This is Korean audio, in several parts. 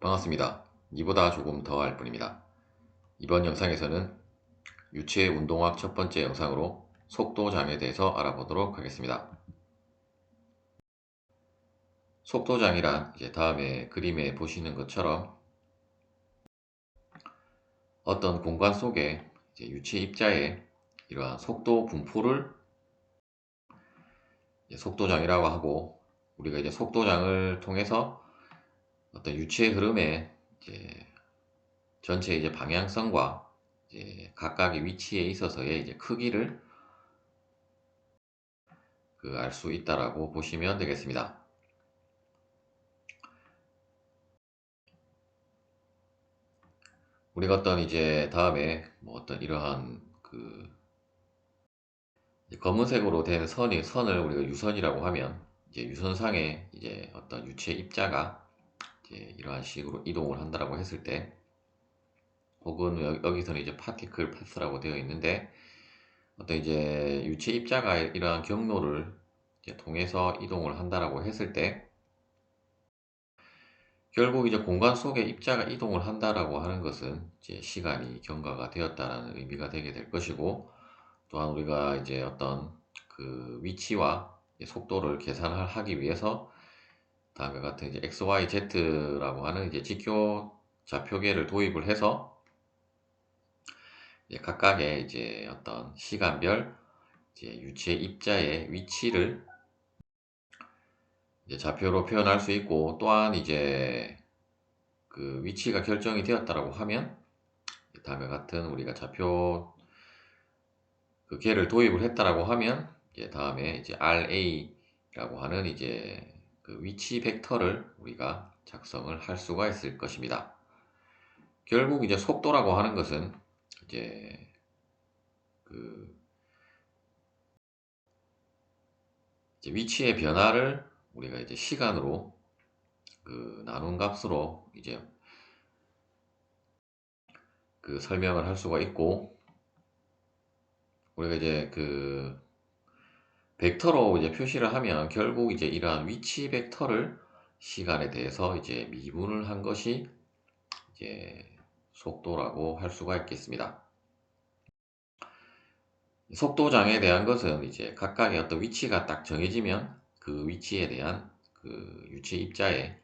반갑습니다. 이보다 조금 더 할 뿐입니다. 이번 영상에서는 유체 운동학 첫 번째 영상으로 속도장에 대해서 알아보도록 하겠습니다. 속도장이란 이제 다음에 그림에 보시는 것처럼 어떤 공간 속에 이제 유체 입자의 이러한 속도 분포를 속도장이라고 하고, 우리가 이제 속도장을 통해서 어떤 유체의 흐름의 이제 전체 이제 방향성과 이제 각각의 위치에 있어서의 이제 크기를 알 수 있다라고 보시면 되겠습니다. 우리가 어떤 이제 다음에 뭐 어떤 이러한 검은색으로 된 선을 우리가 유선이라고 하면, 이제 유선상에 이제 어떤 유체 입자가 이제 이러한 식으로 이동을 한다라고 했을 때, 혹은 여기서는 이제 파티클 패스라고 되어 있는데, 어떤 이제 유체 입자가 이러한 경로를 이제 통해서 이동을 한다라고 했을 때, 결국 이제 공간 속에 입자가 이동을 한다라고 하는 것은 이제 시간이 경과가 되었다라는 의미가 되게 될 것이고, 또한 우리가 이제 어떤 위치와 속도를 계산하기 위해서 다음과 같은 이제 x, y, z라고 하는 이제 지표 좌표계를 도입을 해서 이제 각각의 이제 어떤 시간별 이제 유체 입자의 위치를 이제 좌표로 표현할 수 있고, 또한 이제 위치가 결정이 되었다라고 하면 다음과 같은 우리가 좌표 걔를 도입을 했다라고 하면 이제 다음에 이제 RA라고 하는 이제 위치 벡터를 우리가 작성을 할 수가 있을 것입니다. 결국 이제 속도라고 하는 것은 이제 이제 위치의 변화를 우리가 이제 시간으로 나눈 값으로 이제 설명을 할 수가 있고, 우리가 이제 벡터로 이제 표시를 하면 결국 이제 이러한 위치 벡터를 시간에 대해서 이제 미분을 한 것이 이제 속도라고 할 수가 있겠습니다. 속도장에 대한 것은 이제 각각의 어떤 위치가 딱 정해지면 그 위치에 대한 유체 입자의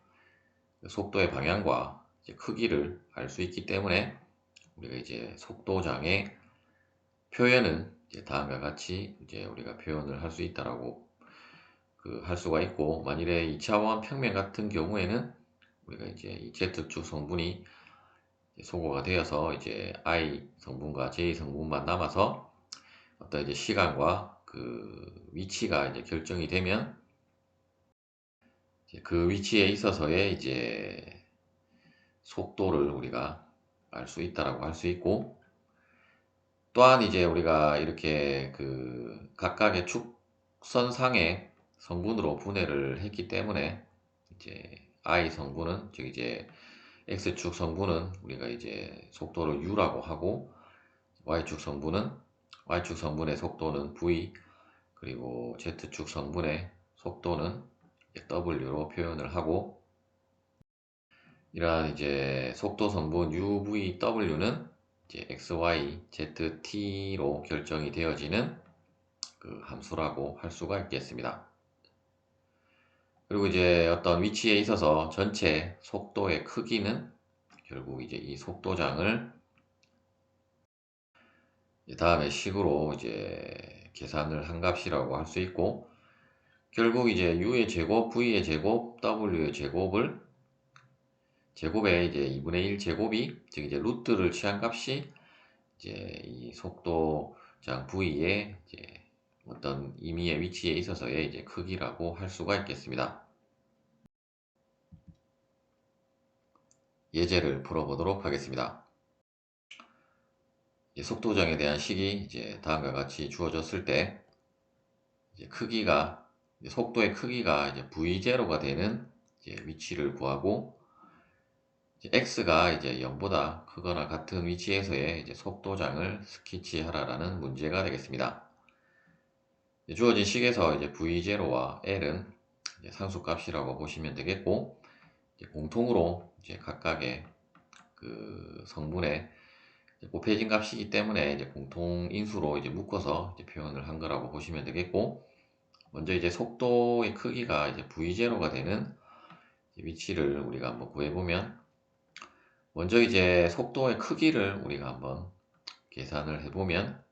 속도의 방향과 이제 크기를 알 수 있기 때문에, 우리가 이제 속도장의 표현은 이제 다음과 같이 이제 우리가 표현을 할 수 있다라고 할 수가 있고, 만일에 2차원 평면 같은 경우에는 우리가 이제 이 Z축 성분이 소거가 되어서 이제 I 성분과 J 성분만 남아서 어떤 이제 시간과 위치가 이제 결정이 되면 이제 그 위치에 있어서의 이제 속도를 우리가 알 수 있다라고 할 수 있고, 또한 이제 우리가 이렇게 각각의 축선상의 성분으로 분해를 했기 때문에 이제 I 성분은, 즉 이제 X축 성분은 우리가 이제 속도를 U라고 하고, Y축 성분의 속도는 V, 그리고 Z축 성분의 속도는 W로 표현을 하고, 이러한 이제 속도 성분 UVW는 이제 XY, ZT로 결정이 되어지는 함수라고 할 수가 있겠습니다. 그리고 이제 어떤 위치에 있어서 전체 속도의 크기는 결국 이제 이 속도장을 다음의 식으로 이제 계산을 한 값이라고 할 수 있고, 결국 이제 U의 제곱, V의 제곱, W의 제곱에 이제 2분의 1 제곱이, 즉 이제 루트를 취한 값이 이제 이 속도장 V의 이제 어떤 임의의 위치에 있어서의 이제 크기라고 할 수가 있겠습니다. 예제를 풀어보도록 하겠습니다. 속도장에 대한 식이 이제 다음과 같이 주어졌을 때, 이제 속도의 크기가 이제 V0가 되는 이제 위치를 구하고, 이제 x가 이제 0보다 크거나 같은 위치에서의 이제 속도장을 스케치하라라는 문제가 되겠습니다. 주어진 식에서 이제 V0와 L은 이제 상수값이라고 보시면 되겠고, 이제 공통으로 이제 각각의 그 성분에 곱해진 값이기 때문에 이제 공통 인수로 이제 묶어서 이제 표현을 한 거라고 보시면 되겠고, 먼저 이제 속도의 크기가 이제 v0가 되는 위치를 우리가 한번 구해보면, 먼저 이제 속도의 크기를 우리가 한번 계산을 해보면,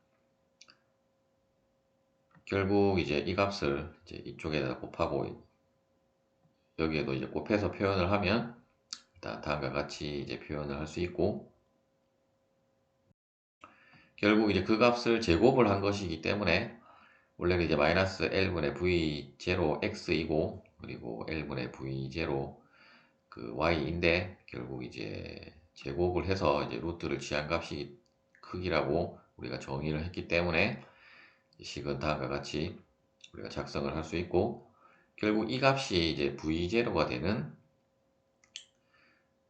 결국 이제 이 값을 이제 이쪽에다 곱하고 여기에도 이제 곱해서 표현을 하면 일단 다음과 같이 이제 표현을 할 수 있고, 결국 이제 그 값을 제곱을 한 것이기 때문에 원래는 이제 마이너스 L분의 V0 X이고, 그리고 L분의 V0 그 Y인데, 결국 이제 제곱을 해서 이제 루트를 취한 값이 크기라고 우리가 정의를 했기 때문에 식은 다음과 같이 우리가 작성을 할 수 있고, 결국 이 값이 이제 V0가 되는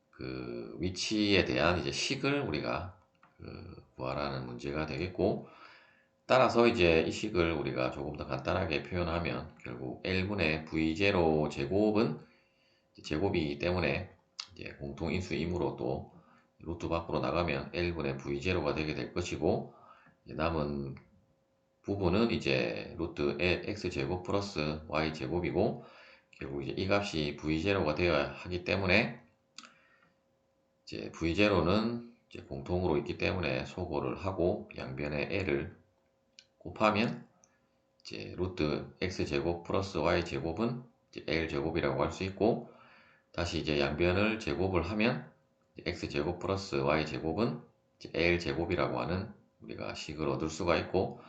그 위치에 대한 이제 식을 우리가 구하라는 문제가 되겠고, 따라서 이제 이 식을 우리가 조금 더 간단하게 표현하면 결국 L분의 V0 제곱은 제곱이기 때문에 이제 공통인수이므로 또 루트 밖으로 나가면 L분의 V0가 되게 될 것이고, 남은 부분은 이제 루트의 X제곱 플러스 Y제곱이고, 결국 이제 이 값이 V0가 되어야 하기 때문에 이제 V0는 이제 공통으로 있기 때문에 소거를 하고 양변에 L을 곱하면 이제 루트 x제곱 플러스 y제곱은 이제 l제곱이라고 할 수 있고, 다시 이제 양변을 제곱을 하면 x제곱 플러스 y제곱은 이제 l제곱이라고 하는 우리가 식을 얻을 수가 있고,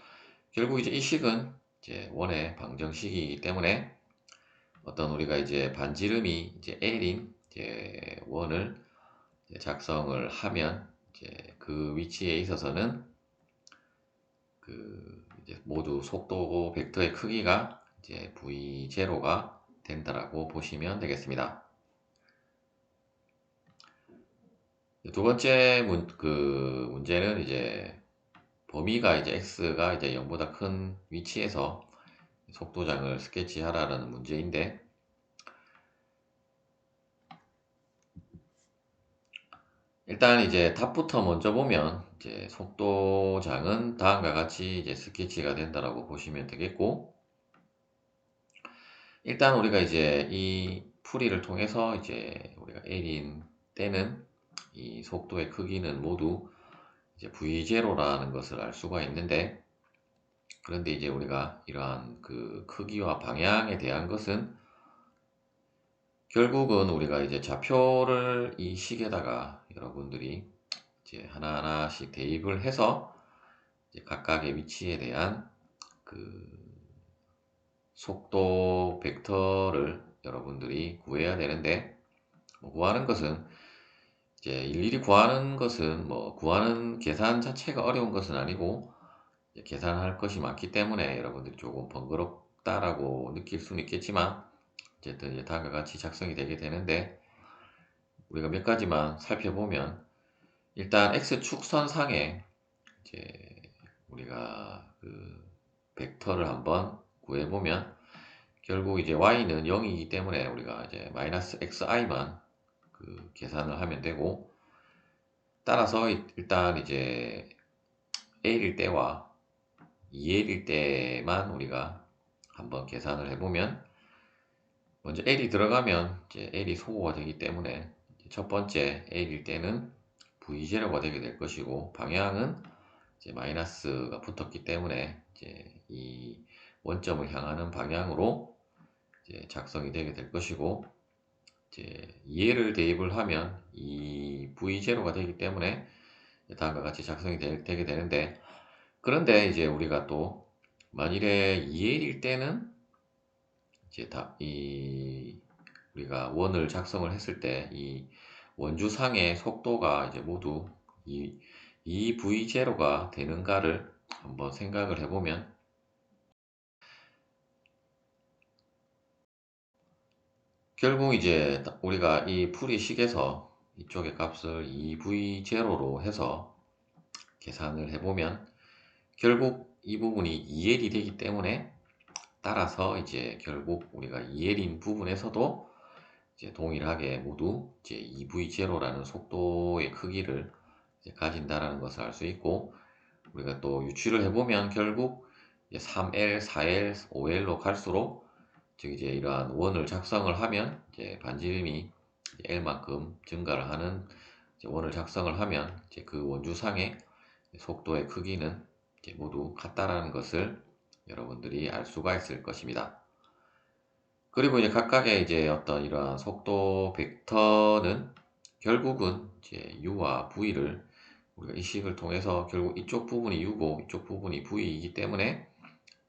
결국 이제 이 식은 이제 원의 방정식이기 때문에 어떤 우리가 이제 반지름이 이제 l인 이제 원을 이제 작성을 하면 이제 그 위치에 있어서는 그 이제 모두 속도 벡터의 크기가 이제 v0가 된다라고 보시면 되겠습니다. 두 번째 문제는 이제 범위가 이제 x가 이제 0보다 큰 위치에서 속도장을 스케치하라는 문제인데, 일단 이제 답부터 먼저 보면 이제 속도장은 다음과 같이 이제 스케치가 된다라고 보시면 되겠고, 일단 우리가 이제 이 풀이를 통해서 이제 우리가 L인 때는 이 속도의 크기는 모두 이제 V0라는 것을 알 수가 있는데, 그런데 이제 우리가 이러한 그 크기와 방향에 대한 것은 결국은 우리가 이제 좌표를 이 식에다가 여러분들이 이제 하나하나씩 대입을 해서 이제 각각의 위치에 대한 그 속도 벡터를 여러분들이 구해야 되는데, 구하는 것은 이제 일일이 구하는 것은 구하는 계산 자체가 어려운 것은 아니고 계산할 것이 많기 때문에 여러분들이 조금 번거롭다라고 느낄 수는 있겠지만, 어쨌든 이제 다음과 같이 작성이 되게 되는데, 우리가 몇 가지만 살펴보면, 일단 x축선상에 이제 우리가 그 벡터를 한번 구해보면, 결국 이제 y는 0이기 때문에 우리가 이제 마이너스 xi만 그 계산을 하면 되고, 따라서 일단 이제 A일 때와 2L일 때만 우리가 한번 계산을 해보면, 먼저 L이 들어가면 이제 L이 소거가 되기 때문에 첫 번째 L일 때는 V0가 되게 될 것이고, 방향은 이제 마이너스가 붙었기 때문에 이제 이 원점을 향하는 방향으로 이제 작성이 되게 될 것이고, 이제 2L을 대입을 하면 이 V0가 되기 때문에 다음과 같이 작성이 되게 되는데, 그런데 이제 우리가 또 만일에 2L일 때는 이제 우리가 원을 작성을 했을 때 이 원주상의 속도가 이제 모두 이 V0가 되는가를 한번 생각을 해보면, 결국 이제 우리가 이 풀이식에서 이쪽의 값을 2V0로 해서 계산을 해보면 결국 이 부분이 2L이 되기 때문에, 따라서 이제 결국 우리가 2L인 부분에서도 이제 동일하게 모두 이제 2v0라는 속도의 크기를 이제 가진다라는 것을 알 수 있고, 우리가 또 유추를 해보면 결국 이제 3L, 4L, 5L로 갈수록 즉 이제 이러한 원을 작성을 하면 이제 반지름이 L만큼 증가를 하는 이제 원을 작성을 하면 이제 그 원주상의 속도의 크기는 이제 모두 같다라는 것을 여러분들이 알 수가 있을 것입니다. 그리고 이제 각각의 이제 어떤 이러한 속도 벡터는 결국은 이제 u와 v를 우리가 이 식을 통해서 결국 이쪽 부분이 u고 이쪽 부분이 v이기 때문에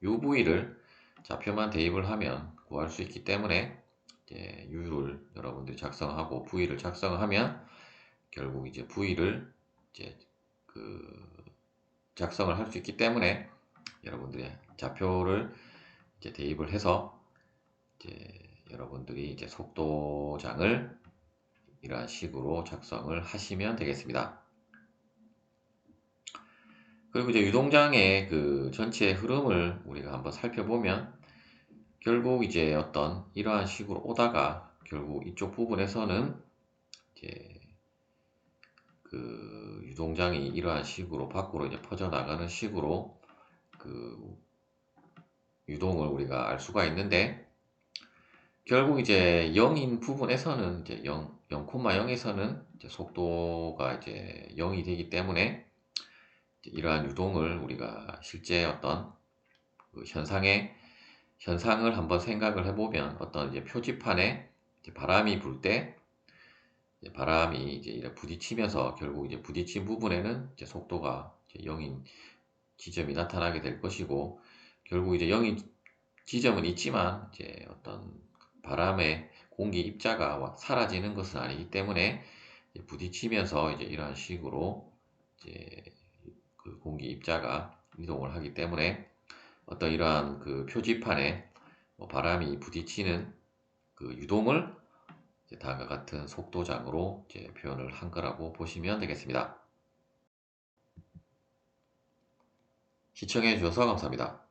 uv를 좌표만 대입을 하면 구할 수 있기 때문에 이제 u를 여러분들이 작성하고 v를 작성하면 결국 이제 v를 이제 그 작성을 할 수 있기 때문에 여러분들이 좌표를 이제 대입을 해서 이제 여러분들이 이제 속도장을 이러한 식으로 작성을 하시면 되겠습니다. 그리고 이제 유동장의 그 전체 흐름을 우리가 한번 살펴보면 결국 이제 어떤 이러한 식으로 오다가 결국 이쪽 부분에서는 이제 그 유동장이 이러한 식으로 밖으로 이제 퍼져나가는 식으로 그 유동을 우리가 알 수가 있는데, 결국 이제 0인 부분에서는 이제 0,0에서는 이제 속도가 이제 0이 되기 때문에 이제 이러한 유동을 우리가 실제 어떤 그 현상을 한번 생각을 해보면 어떤 이제 표지판에 이제 바람이 불 때 바람이 이제 이렇게 부딪히면서 결국 이제 부딪힌 부분에는 이제 속도가 이제 0인 지점이 나타나게 될 것이고, 결국 이제 0인 지점은 있지만 이제 어떤 바람의 공기 입자가 사라지는 것은 아니기 때문에 이제 부딪히면서 이제 이러한 식으로 이제 그 공기 입자가 이동을 하기 때문에 어떤 이러한 그 표지판에 바람이 부딪히는 그 유동을 이제 다음과 같은 속도장으로 이제 표현을 한 거라고 보시면 되겠습니다. 시청해 주셔서 감사합니다.